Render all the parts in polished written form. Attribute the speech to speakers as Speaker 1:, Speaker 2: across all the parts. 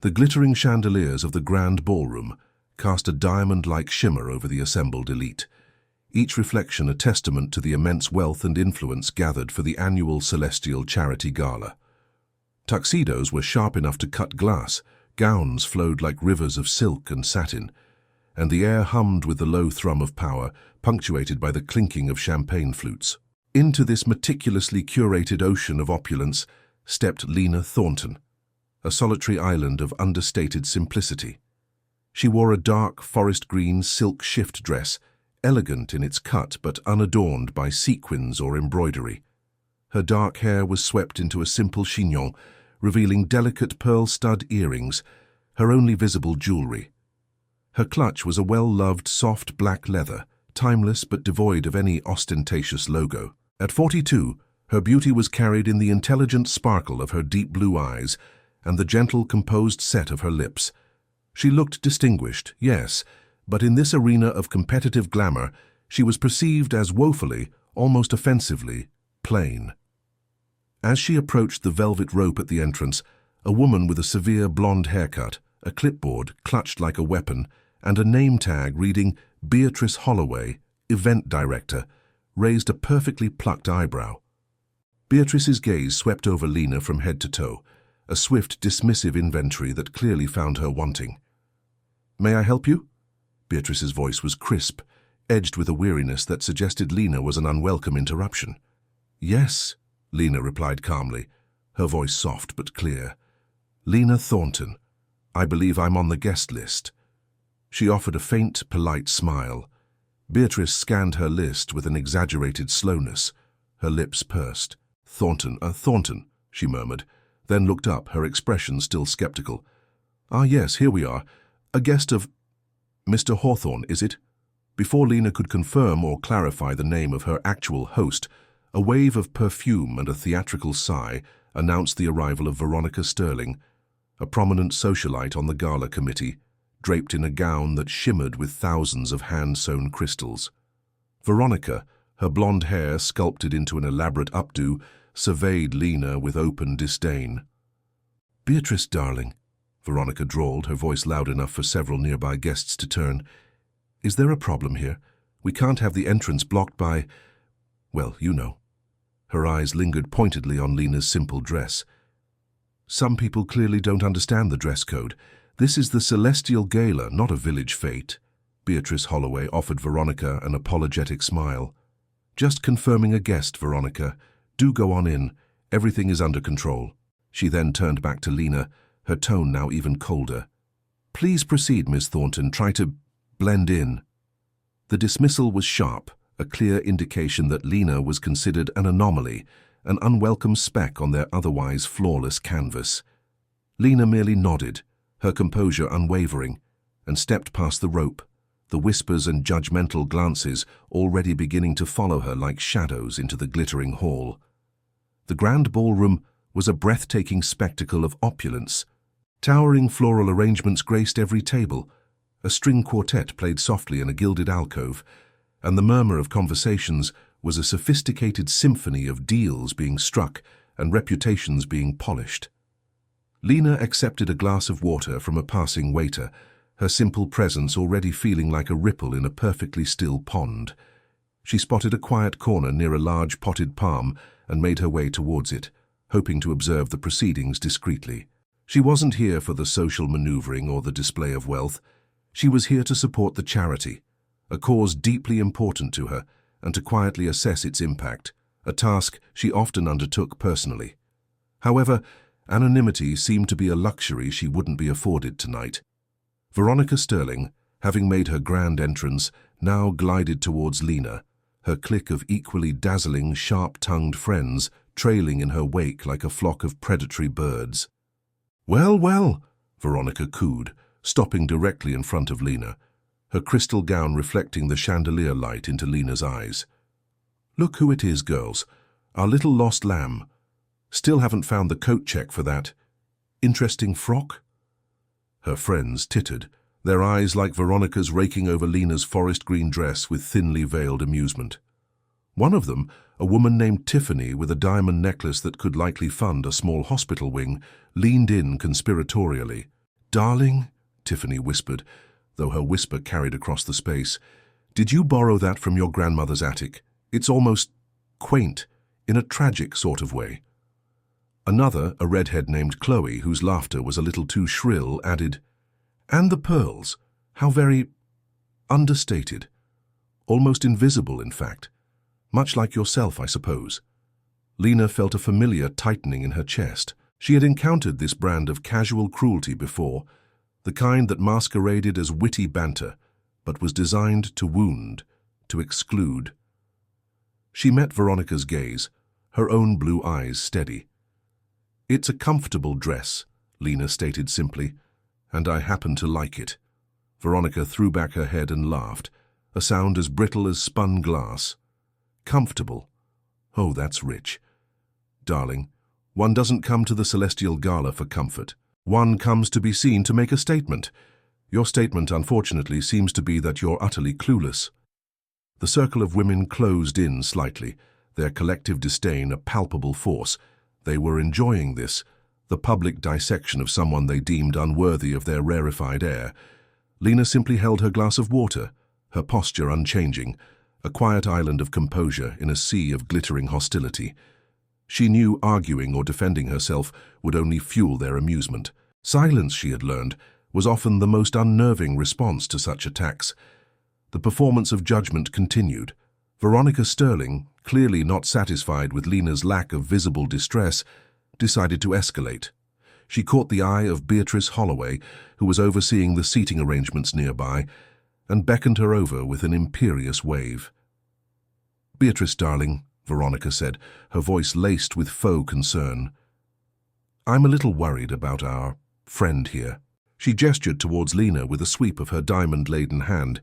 Speaker 1: The glittering chandeliers of the grand ballroom cast a diamond-like shimmer over the assembled elite, each reflection a testament to the immense wealth and influence gathered for the annual Celestial Charity Gala. Tuxedos were sharp enough to cut glass, gowns flowed like rivers of silk and satin, and the air hummed with the low thrum of power, punctuated by the clinking of champagne flutes. Into this meticulously curated ocean of opulence stepped Lena Thornton, a solitary island of understated simplicity. She wore a dark forest green silk shift dress, elegant in its cut but unadorned by sequins or embroidery. Her dark hair was swept into a simple chignon, revealing delicate pearl stud earrings, her only visible jewelry. Her clutch was a well-loved soft black leather, timeless but devoid of any ostentatious logo. At 42, her beauty was carried in the intelligent sparkle of her deep blue eyes and the gentle, composed set of her lips. She looked distinguished, yes, but in this arena of competitive glamour, she was perceived as woefully, almost offensively, plain. As she approached the velvet rope at the entrance, a woman with a severe blonde haircut, a clipboard clutched like a weapon, and a name tag reading Beatrice Holloway, Event Director, raised a perfectly plucked eyebrow. Beatrice's gaze swept over Lena from head to toe, a swift, dismissive inventory that clearly found her wanting. "May I help you?" Beatrice's voice was crisp, edged with a weariness that suggested Lena was an unwelcome interruption. "Yes," Lena replied calmly, her voice soft but clear. "Lena Thornton. I believe I'm on the guest list." She offered a faint, polite smile. Beatrice scanned her list with an exaggerated slowness. Her lips pursed. Thornton, she murmured, then looked up, her expression still skeptical. "Ah, yes, here we are. A guest of Mr. Hawthorne, is it?" Before Lena could confirm or clarify the name of her actual host, a wave of perfume and a theatrical sigh announced the arrival of Veronica Sterling, a prominent socialite on the gala committee, draped in a gown that shimmered with thousands of hand-sewn crystals. Veronica, her blonde hair sculpted into an elaborate updo, surveyed Lena with open disdain. "Beatrice, darling," Veronica drawled, her voice loud enough for several nearby guests to turn. "Is there a problem here? We can't have the entrance blocked by, well, you know." Her eyes lingered pointedly on Lena's simple dress. "Some people clearly don't understand the dress code. This is the Celestial Gala, not a village fete." Beatrice Holloway offered Veronica an apologetic smile. "Just confirming a guest, Veronica. Do go on in. Everything is under control." She then turned back to Lena, her tone now even colder. "Please proceed, Miss Thornton. Try to blend in." The dismissal was sharp, a clear indication that Lena was considered an anomaly, an unwelcome speck on their otherwise flawless canvas. Lena merely nodded, her composure unwavering, and stepped past the rope, the whispers and judgmental glances already beginning to follow her like shadows into the glittering hall. The grand ballroom was a breathtaking spectacle of opulence. Towering floral arrangements graced every table, a string quartet played softly in a gilded alcove, and the murmur of conversations was a sophisticated symphony of deals being struck and reputations being polished. Lena accepted a glass of water from a passing waiter, her simple presence already feeling like a ripple in a perfectly still pond. She spotted a quiet corner near a large potted palm and made her way towards it, hoping to observe the proceedings discreetly. She wasn't here for the social maneuvering or the display of wealth. She was here to support the charity, a cause deeply important to her, and to quietly assess its impact, a task she often undertook personally. However, anonymity seemed to be a luxury she wouldn't be afforded tonight. Veronica Sterling, having made her grand entrance, now glided towards Lena, her clique of equally dazzling, sharp-tongued friends trailing in her wake like a flock of predatory birds. "Well, well," Veronica cooed, stopping directly in front of Lena, her crystal gown reflecting the chandelier light into Lena's eyes. "Look who it is, girls. Our little lost lamb. Still haven't found the coat check for that interesting frock?" Her friends tittered, their eyes like Veronica's raking over Lena's forest green dress with thinly veiled amusement. One of them, a woman named Tiffany with a diamond necklace that could likely fund a small hospital wing, leaned in conspiratorially. "Darling," Tiffany whispered, though her whisper carried across the space, "did you borrow that from your grandmother's attic? It's almost quaint, in a tragic sort of way." Another, a redhead named Chloe, whose laughter was a little too shrill, added, "And the pearls, how very understated. Almost invisible, in fact. Much like yourself, I suppose." Lena felt a familiar tightening in her chest. She had encountered this brand of casual cruelty before, the kind that masqueraded as witty banter, but was designed to wound, to exclude. She met Veronica's gaze, her own blue eyes steady. "It's a comfortable dress," Lena stated simply, "and I happen to like it." Veronica threw back her head and laughed, a sound as brittle as spun glass. "Comfortable? Oh, that's rich. Darling, one doesn't come to the Celestial Gala for comfort. One comes to be seen to make a statement. Your statement, unfortunately, seems to be that you're utterly clueless." The circle of women closed in slightly, their collective disdain a palpable force. They were enjoying this, the public dissection of someone they deemed unworthy of their rarefied air. Lena simply held her glass of water, her posture unchanging, a quiet island of composure in a sea of glittering hostility. She knew arguing or defending herself would only fuel their amusement. Silence, she had learned, was often the most unnerving response to such attacks. The performance of judgment continued. Veronica Sterling, clearly not satisfied with Lena's lack of visible distress, decided to escalate. She caught the eye of Beatrice Holloway, who was overseeing the seating arrangements nearby, and beckoned her over with an imperious wave. "Beatrice, darling," Veronica said, her voice laced with faux concern, "I'm a little worried about our friend here." She gestured towards Lena with a sweep of her diamond-laden hand.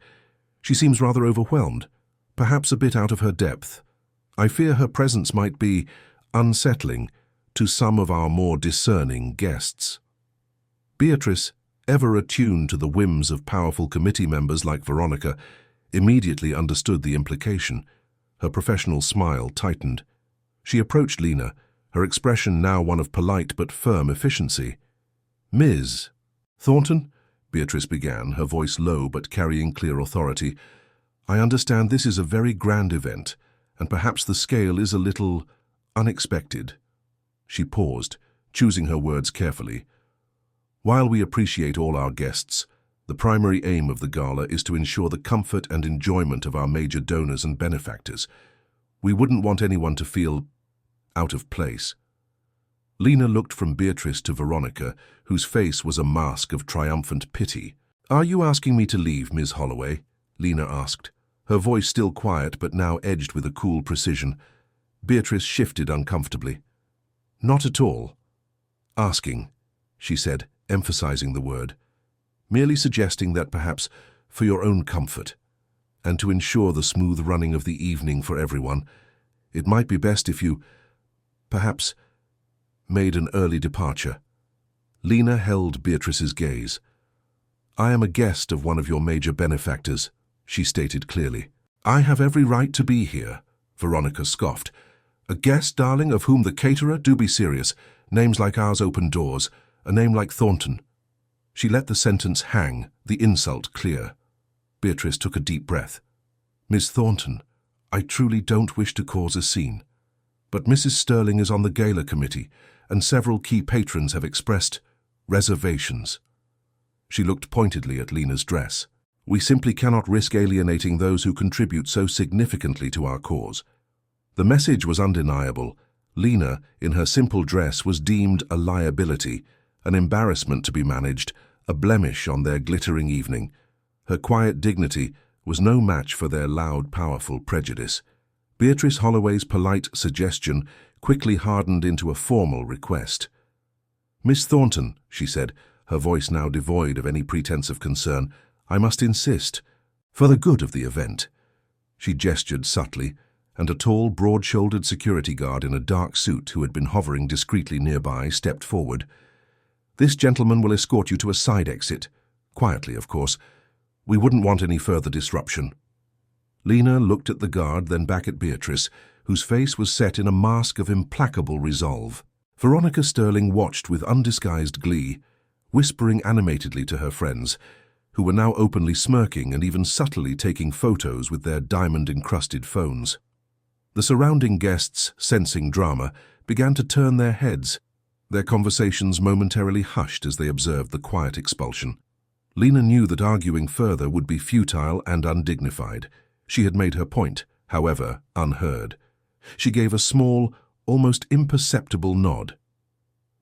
Speaker 1: "She seems rather overwhelmed, perhaps a bit out of her depth. I fear her presence might be unsettling to some of our more discerning guests." Beatrice, ever attuned to the whims of powerful committee members like Veronica, immediately understood the implication. Her professional smile tightened. She approached Lena, her expression now one of polite but firm efficiency. "Ms. Thornton," Beatrice began, her voice low but carrying clear authority, "I understand this is a very grand event, and perhaps the scale is a little unexpected." She paused, choosing her words carefully. "While we appreciate all our guests, the primary aim of the gala is to ensure the comfort and enjoyment of our major donors and benefactors. We wouldn't want anyone to feel out of place." Lena looked from Beatrice to Veronica, whose face was a mask of triumphant pity. "Are you asking me to leave, Ms. Holloway?" Lena asked, her voice still quiet but now edged with a cool precision. Beatrice shifted uncomfortably. "Not at all. Asking," she said, emphasizing the word. "Merely suggesting that perhaps for your own comfort, and to ensure the smooth running of the evening for everyone, it might be best if you, perhaps, made an early departure." Lena held Beatrice's gaze. "I am a guest of one of your major benefactors," she stated clearly. "I have every right to be here," Veronica scoffed. "A guest, darling, of whom the caterer? Do be serious. Names like ours open doors. A name like Thornton." She let the sentence hang, the insult clear. Beatrice took a deep breath. "Miss Thornton, I truly don't wish to cause a scene, but Mrs. Sterling is on the gala committee, and several key patrons have expressed reservations." She looked pointedly at Lena's dress. "We simply cannot risk alienating those who contribute so significantly to our cause." The message was undeniable. Lena, in her simple dress, was deemed a liability, an embarrassment to be managed, a blemish on their glittering evening. Her quiet dignity was no match for their loud, powerful prejudice. Beatrice Holloway's polite suggestion quickly hardened into a formal request. "Miss Thornton," she said, her voice now devoid of any pretense of concern, "I must insist, for the good of the event." She gestured subtly, and a tall, broad-shouldered security guard in a dark suit who had been hovering discreetly nearby stepped forward. "This gentleman will escort you to a side exit. Quietly, of course. We wouldn't want any further disruption." Lena looked at the guard, then back at Beatrice, whose face was set in a mask of implacable resolve. Veronica Sterling watched with undisguised glee, whispering animatedly to her friends, who were now openly smirking and even subtly taking photos with their diamond-encrusted phones. The surrounding guests, sensing drama, began to turn their heads, their conversations momentarily hushed as they observed the quiet expulsion. Lena knew that arguing further would be futile and undignified. She had made her point, however, unheard. She gave a small, almost imperceptible nod.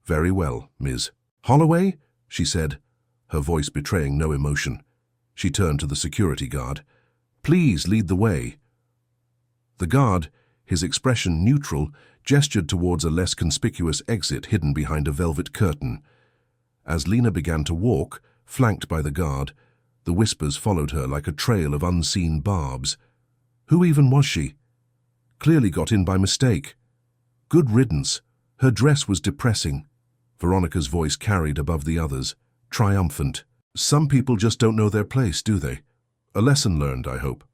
Speaker 1: "Very well, Ms. Holloway," she said, her voice betraying no emotion. She turned to the security guard. "Please lead the way." The guard, his expression neutral, gestured towards a less conspicuous exit hidden behind a velvet curtain. As Lena began to walk, flanked by the guard, the whispers followed her like a trail of unseen barbs. Who even was she? Clearly got in by mistake. Good riddance. Her dress was depressing. Veronica's voice carried above the others, triumphant. Some people just don't know their place, do they? A lesson learned, I hope.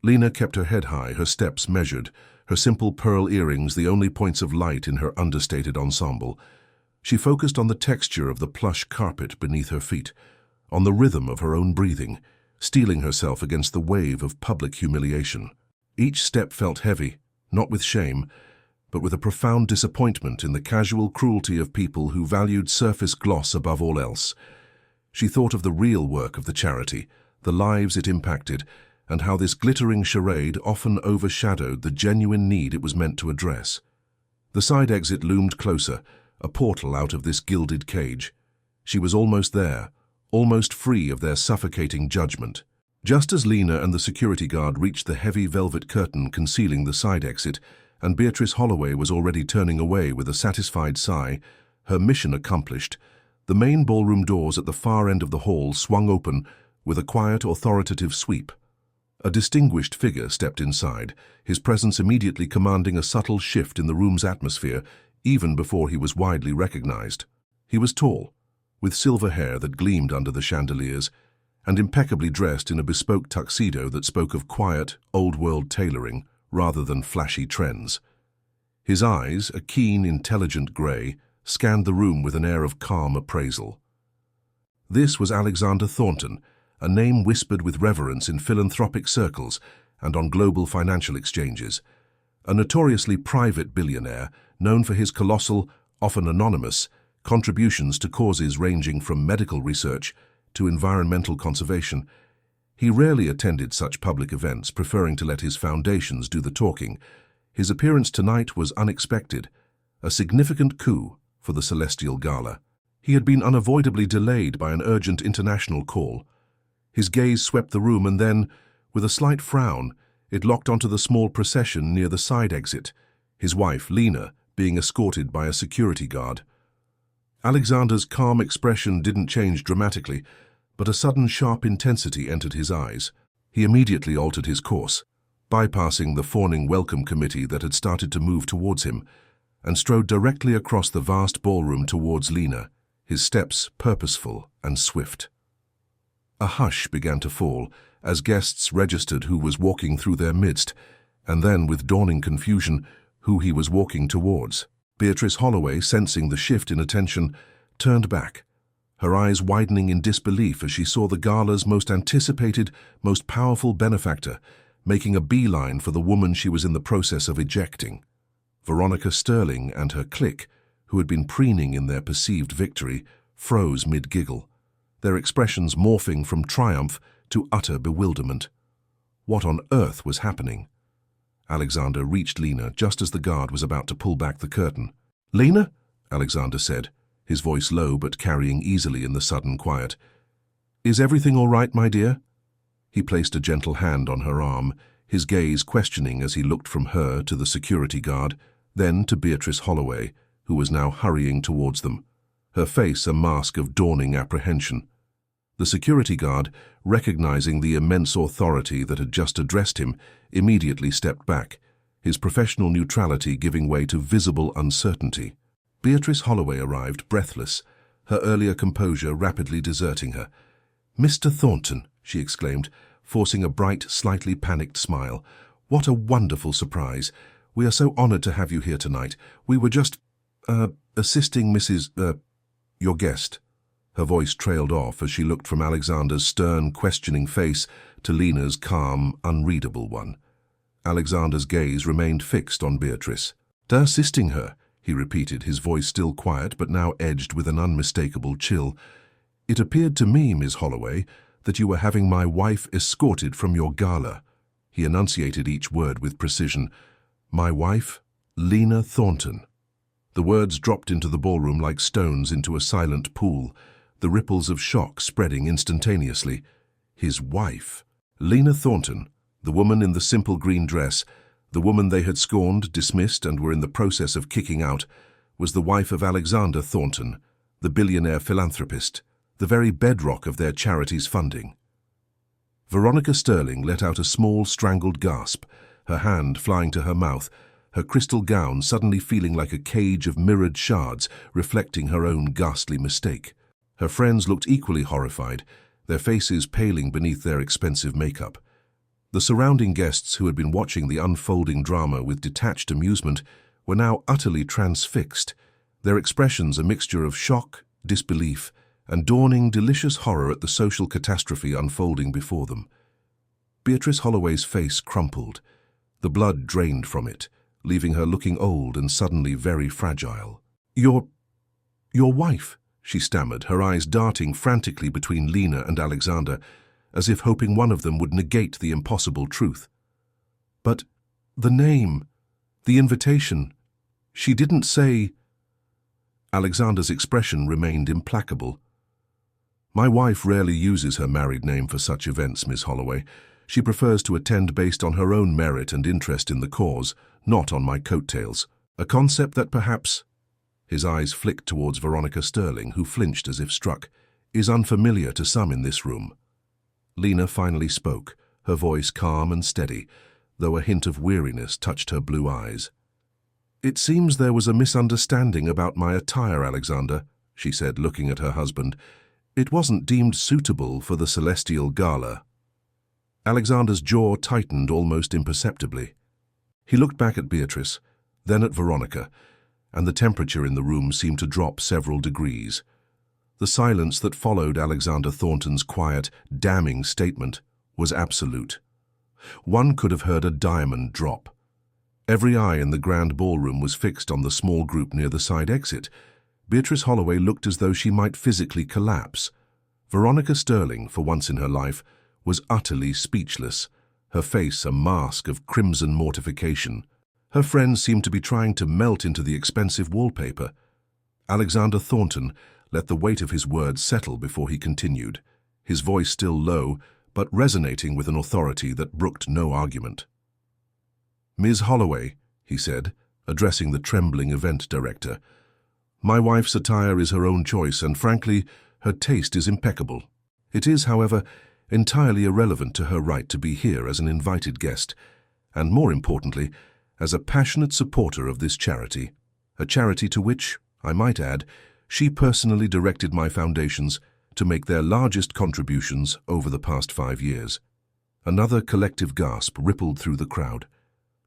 Speaker 1: Lena kept her head high, her steps measured, her simple pearl earrings the only points of light in her understated ensemble. She focused on the texture of the plush carpet beneath her feet, on the rhythm of her own breathing, steeling herself against the wave of public humiliation. Each step felt heavy, not with shame, but with a profound disappointment in the casual cruelty of people who valued surface gloss above all else. She thought of the real work of the charity, the lives it impacted, and how this glittering charade often overshadowed the genuine need it was meant to address. The side exit loomed closer, a portal out of this gilded cage. She was almost there, almost free of their suffocating judgment. Just as Lena and the security guard reached the heavy velvet curtain concealing the side exit, and Beatrice Holloway was already turning away with a satisfied sigh, her mission accomplished, the main ballroom doors at the far end of the hall swung open with a quiet, authoritative sweep. A distinguished figure stepped inside, his presence immediately commanding a subtle shift in the room's atmosphere, even before he was widely recognized. He was tall, with silver hair that gleamed under the chandeliers, and impeccably dressed in a bespoke tuxedo that spoke of quiet, old-world tailoring rather than flashy trends. His eyes, a keen, intelligent grey, scanned the room with an air of calm appraisal. This was Alexander Thornton, a name whispered with reverence in philanthropic circles and on global financial exchanges. A notoriously private billionaire known for his colossal, often anonymous, contributions to causes ranging from medical research to environmental conservation. He rarely attended such public events, preferring to let his foundations do the talking. His appearance tonight was unexpected, a significant coup for the Celestial Gala. He had been unavoidably delayed by an urgent international call. His gaze swept the room and then, with a slight frown, it locked onto the small procession near the side exit, his wife, Lena, being escorted by a security guard. Alexander's calm expression didn't change dramatically, but a sudden sharp intensity entered his eyes. He immediately altered his course, bypassing the fawning welcome committee that had started to move towards him, and strode directly across the vast ballroom towards Lena, his steps purposeful and swift. A hush began to fall as guests registered who was walking through their midst, and then, with dawning confusion, who he was walking towards. Beatrice Holloway, sensing the shift in attention, turned back, her eyes widening in disbelief as she saw the gala's most anticipated, most powerful benefactor making a beeline for the woman she was in the process of ejecting. Veronica Sterling and her clique, who had been preening in their perceived victory, froze mid-giggle, their expressions morphing from triumph to utter bewilderment. What on earth was happening? Alexander reached Lena just as the guard was about to pull back the curtain. "Lena?" Alexander said, his voice low but carrying easily in the sudden quiet. "Is everything all right, my dear?" He placed a gentle hand on her arm, his gaze questioning as he looked from her to the security guard, then to Beatrice Holloway, who was now hurrying towards them, her face a mask of dawning apprehension. The security guard, recognizing the immense authority that had just addressed him, immediately stepped back, his professional neutrality giving way to visible uncertainty. Beatrice Holloway arrived, breathless, her earlier composure rapidly deserting her. "Mr. Thornton," she exclaimed, forcing a bright, slightly panicked smile. "What a wonderful surprise. We are so honored to have you here tonight. We were just, assisting Mrs., your guest." Her voice trailed off as she looked from Alexander's stern, questioning face to Lena's calm, unreadable one. Alexander's gaze remained fixed on Beatrice. "Assisting her," he repeated, his voice still quiet but now edged with an unmistakable chill. "It appeared to me, Miss Holloway, that you were having my wife escorted from your gala." He enunciated each word with precision. "My wife, Lena Thornton." The words dropped into the ballroom like stones into a silent pool, the ripples of shock spreading instantaneously. His wife. Lena Thornton, the woman in the simple green dress, the woman they had scorned, dismissed, and were in the process of kicking out, was the wife of Alexander Thornton, the billionaire philanthropist, the very bedrock of their charity's funding. Veronica Sterling let out a small, strangled gasp, her hand flying to her mouth, her crystal gown suddenly feeling like a cage of mirrored shards reflecting her own ghastly mistake. Her friends looked equally horrified, their faces paling beneath their expensive makeup. The surrounding guests who had been watching the unfolding drama with detached amusement were now utterly transfixed, their expressions a mixture of shock, disbelief, and dawning delicious horror at the social catastrophe unfolding before them. Beatrice Holloway's face crumpled. The blood drained from it, leaving her looking old and suddenly very fragile. Your wife," she stammered, her eyes darting frantically between Lena and Alexander, as if hoping one of them would negate the impossible truth. "But the name, the invitation, she didn't say—" Alexander's expression remained implacable. "My wife rarely uses her married name for such events, Miss Holloway. She prefers to attend based on her own merit and interest in the cause, not on my coattails. A concept that perhaps," his eyes flicked towards Veronica Sterling, who flinched as if struck, "is unfamiliar to some in this room." Lena finally spoke, her voice calm and steady, though a hint of weariness touched her blue eyes. "It seems there was a misunderstanding about my attire, Alexander," she said, looking at her husband. "It wasn't deemed suitable for the celestial gala." Alexander's jaw tightened almost imperceptibly. He looked back at Beatrice, then at Veronica, and the temperature in the room seemed to drop several degrees. The silence that followed Alexander Thornton's quiet, damning statement was absolute. One could have heard a diamond drop. Every eye in the grand ballroom was fixed on the small group near the side exit. Beatrice Holloway looked as though she might physically collapse. Veronica Sterling, for once in her life, was utterly speechless, her face a mask of crimson mortification. Her friends seemed to be trying to melt into the expensive wallpaper. Alexander Thornton let the weight of his words settle before he continued, his voice still low, but resonating with an authority that brooked no argument. "Ms. Holloway," he said, addressing the trembling event director, "my wife's attire is her own choice, and frankly, her taste is impeccable. It is, however, entirely irrelevant to her right to be here as an invited guest, and more importantly, as a passionate supporter of this charity, a charity to which, I might add, she personally directed my foundations to make their largest contributions over the past 5 years." Another collective gasp rippled through the crowd.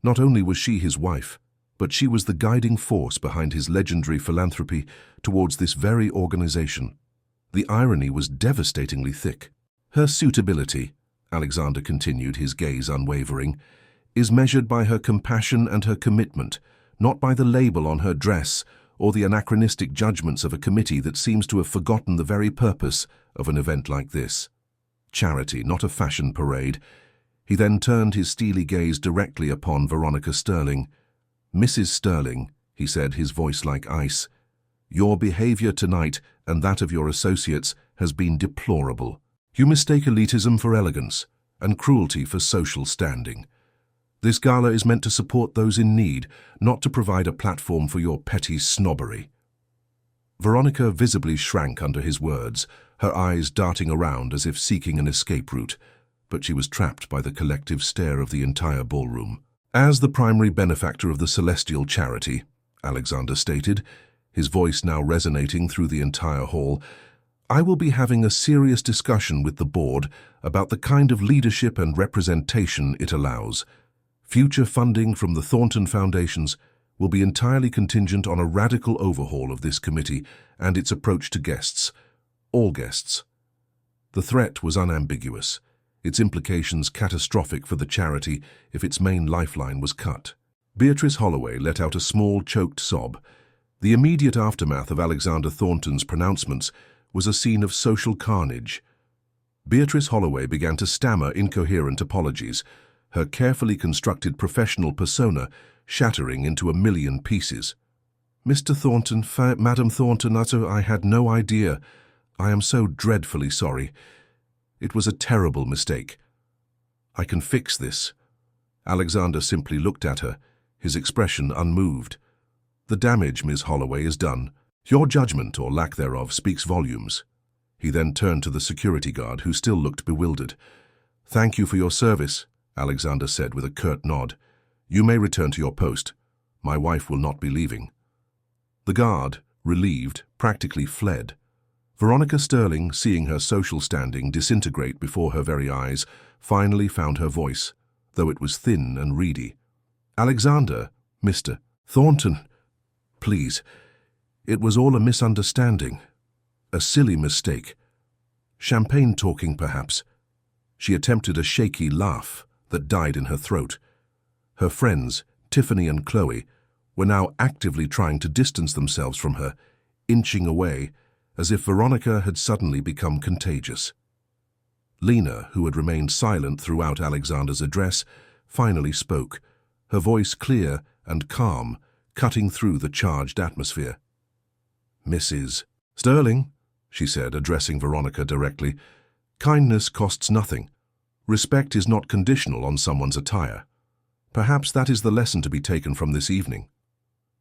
Speaker 1: Not only was she his wife, but she was the guiding force behind his legendary philanthropy towards this very organization. The irony was devastatingly thick. "Her suitability," Alexander continued, his gaze unwavering, "is measured by her compassion and her commitment, not by the label on her dress or the anachronistic judgments of a committee that seems to have forgotten the very purpose of an event like this. Charity, not a fashion parade." He then turned his steely gaze directly upon Veronica Sterling. "Mrs. Sterling," he said, his voice like ice, "your behavior tonight and that of your associates has been deplorable. You mistake elitism for elegance and cruelty for social standing. This gala is meant to support those in need, not to provide a platform for your petty snobbery." Veronica visibly shrank under his words, her eyes darting around as if seeking an escape route, but she was trapped by the collective stare of the entire ballroom. "As the primary benefactor of the celestial charity," Alexander stated, his voice now resonating through the entire hall, "I will be having a serious discussion with the board about the kind of leadership and representation it allows. Future funding from the Thornton Foundations will be entirely contingent on a radical overhaul of this committee and its approach to guests. all guests. The threat was unambiguous, its implications catastrophic for the charity if its main lifeline was cut. Beatrice Holloway let out a small, choked sob. The immediate aftermath of Alexander Thornton's pronouncements was a scene of social carnage. Beatrice Holloway began to stammer incoherent apologies, her carefully constructed professional persona shattering into a million pieces. "Mr. Thornton, Madam Thornton, I had no idea. I am so dreadfully sorry. It was a terrible mistake. I can fix this." Alexander simply looked at her, his expression unmoved. "The damage, Ms. Holloway, is done. Your judgment, or lack thereof, speaks volumes." He then turned to the security guard, who still looked bewildered. "Thank you for your service," Alexander said with a curt nod. "You may return to your post. My wife will not be leaving." The guard, relieved, practically fled. Veronica Sterling, seeing her social standing disintegrate before her very eyes, finally found her voice, though it was thin and reedy. "Alexander, Mr. Thornton, please, it was all a misunderstanding. A silly mistake. Champagne talking, perhaps." She attempted a shaky laugh that died in her throat. Her friends, Tiffany and Chloe, were now actively trying to distance themselves from her, inching away, as if Veronica had suddenly become contagious. Lena, who had remained silent throughout Alexander's address, finally spoke, her voice clear and calm, cutting through the charged atmosphere. "Mrs. Sterling," she said, addressing Veronica directly, "kindness costs nothing. Respect is not conditional on someone's attire. Perhaps that is the lesson to be taken from this evening."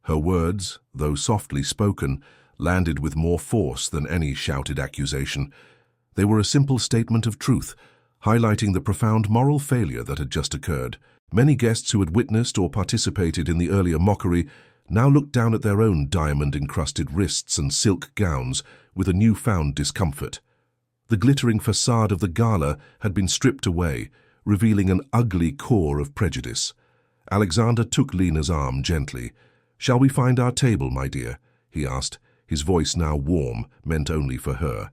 Speaker 1: Her words, though softly spoken, landed with more force than any shouted accusation. They were a simple statement of truth, highlighting the profound moral failure that had just occurred. Many guests who had witnessed or participated in the earlier mockery now looked down at their own diamond-encrusted wrists and silk gowns with a newfound discomfort. The glittering facade of the gala had been stripped away, revealing an ugly core of prejudice. Alexander took Lena's arm gently. "Shall we find our table, my dear?" he asked, his voice now warm, meant only for her.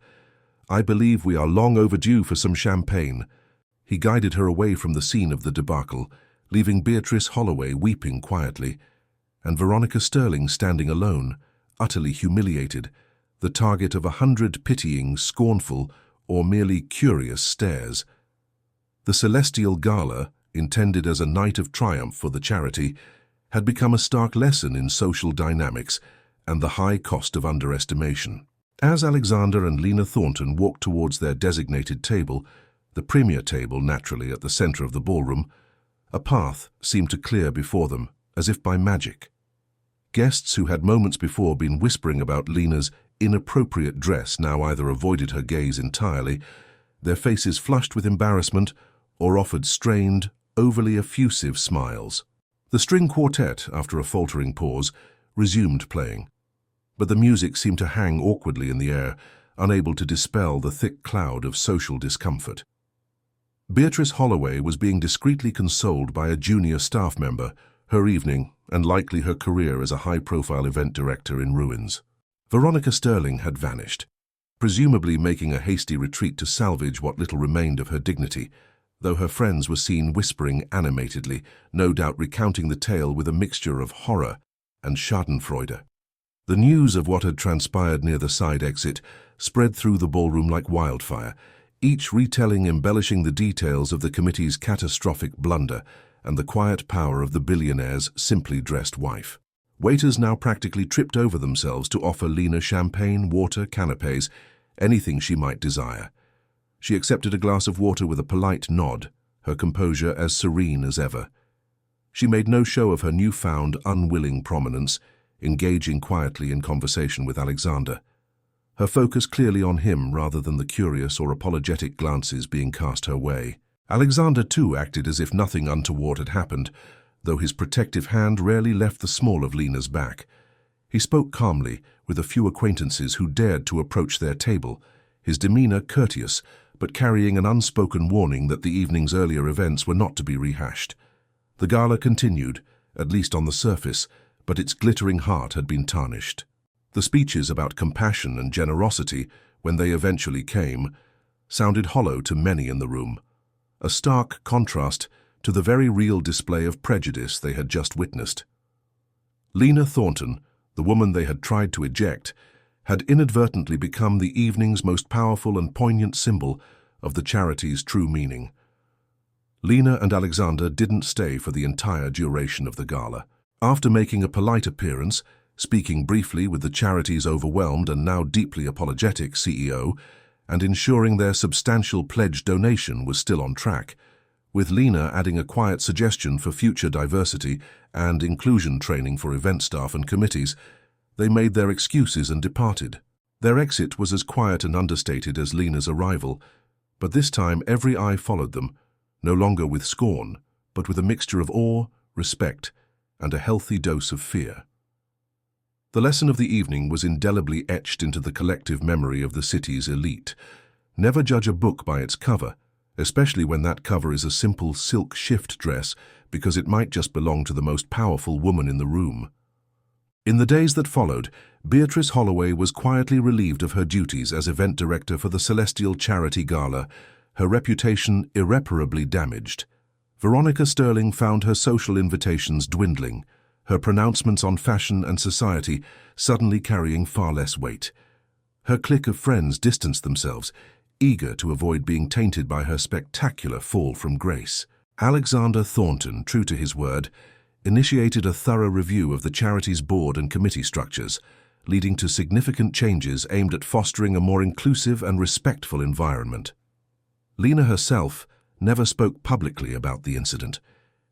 Speaker 1: "I believe we are long overdue for some champagne." He guided her away from the scene of the debacle, leaving Beatrice Holloway weeping quietly, and Veronica Sterling standing alone, utterly humiliated, the target of 100 pitying, scornful, or merely curious stares. The celestial gala, intended as a night of triumph for the charity, had become a stark lesson in social dynamics and the high cost of underestimation. As Alexander and Lena Thornton walked towards their designated table, the premier table naturally at the center of the ballroom, a path seemed to clear before them, as if by magic. Guests who had moments before been whispering about Lena's inappropriate dress now either avoided her gaze entirely, their faces flushed with embarrassment, or offered strained, overly effusive smiles. The string quartet, after a faltering pause, resumed playing, but the music seemed to hang awkwardly in the air, unable to dispel the thick cloud of social discomfort. Beatrice Holloway was being discreetly consoled by a junior staff member, her evening, and likely her career as a high-profile event director, in ruins. Veronica Sterling had vanished, presumably making a hasty retreat to salvage what little remained of her dignity, though her friends were seen whispering animatedly, no doubt recounting the tale with a mixture of horror and schadenfreude. The news of what had transpired near the side exit spread through the ballroom like wildfire, each retelling embellishing the details of the committee's catastrophic blunder and the quiet power of the billionaire's simply dressed wife. Waiters now practically tripped over themselves to offer Lena champagne, water, canapes, anything she might desire. She accepted a glass of water with a polite nod, her composure as serene as ever. She made no show of her newfound, unwilling prominence, engaging quietly in conversation with Alexander, her focus clearly on him rather than the curious or apologetic glances being cast her way. Alexander, too, acted as if nothing untoward had happened, though his protective hand rarely left the small of Lena's back. He spoke calmly, with a few acquaintances who dared to approach their table, his demeanor courteous, but carrying an unspoken warning that the evening's earlier events were not to be rehashed. The gala continued, at least on the surface, but its glittering heart had been tarnished. The speeches about compassion and generosity when they eventually came, sounded hollow to many in the room, a stark contrast to the very real display of prejudice they had just witnessed. Lena Thornton, the woman they had tried to eject, had inadvertently become the evening's most powerful and poignant symbol of the charity's true meaning. Lena and Alexander didn't stay for the entire duration of the gala. After making a polite appearance, speaking briefly with the charity's overwhelmed and now deeply apologetic CEO, and ensuring their substantial pledged donation was still on track, with Lena adding a quiet suggestion for future diversity and inclusion training for event staff and committees, they made their excuses and departed. Their exit was as quiet and understated as Lena's arrival, but this time every eye followed them, no longer with scorn, but with a mixture of awe, respect, and a healthy dose of fear. The lesson of the evening was indelibly etched into the collective memory of the city's elite. Never judge a book by its cover, especially when that cover is a simple silk shift dress, because it might just belong to the most powerful woman in the room. In the days that followed, Beatrice Holloway was quietly relieved of her duties as event director for the Celestial Charity Gala, her reputation irreparably damaged. Veronica Sterling found her social invitations dwindling, her pronouncements on fashion and society suddenly carrying far less weight. Her clique of friends distanced themselves, eager to avoid being tainted by her spectacular fall from grace. Alexander Thornton, true to his word, initiated a thorough review of the charity's board and committee structures, leading to significant changes aimed at fostering a more inclusive and respectful environment. Lena herself never spoke publicly about the incident.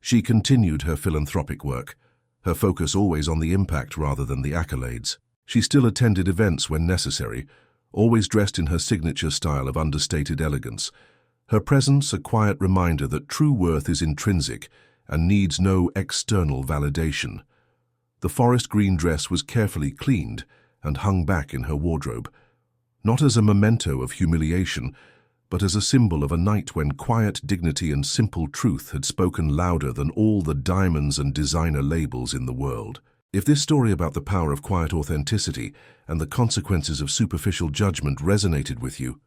Speaker 1: She continued her philanthropic work, her focus always on the impact rather than the accolades. She still attended events when necessary, always dressed in her signature style of understated elegance, her presence a quiet reminder that true worth is intrinsic and needs no external validation. The forest green dress was carefully cleaned and hung back in her wardrobe, not as a memento of humiliation, but as a symbol of a night when quiet dignity and simple truth had spoken louder than all the diamonds and designer labels in the world. If this story about the power of quiet authenticity and the consequences of superficial judgment resonated with you,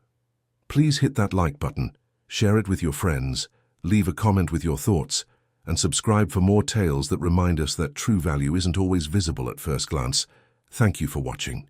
Speaker 1: please hit that like button, share it with your friends, leave a comment with your thoughts, and subscribe for more tales that remind us that true value isn't always visible at first glance. Thank you for watching.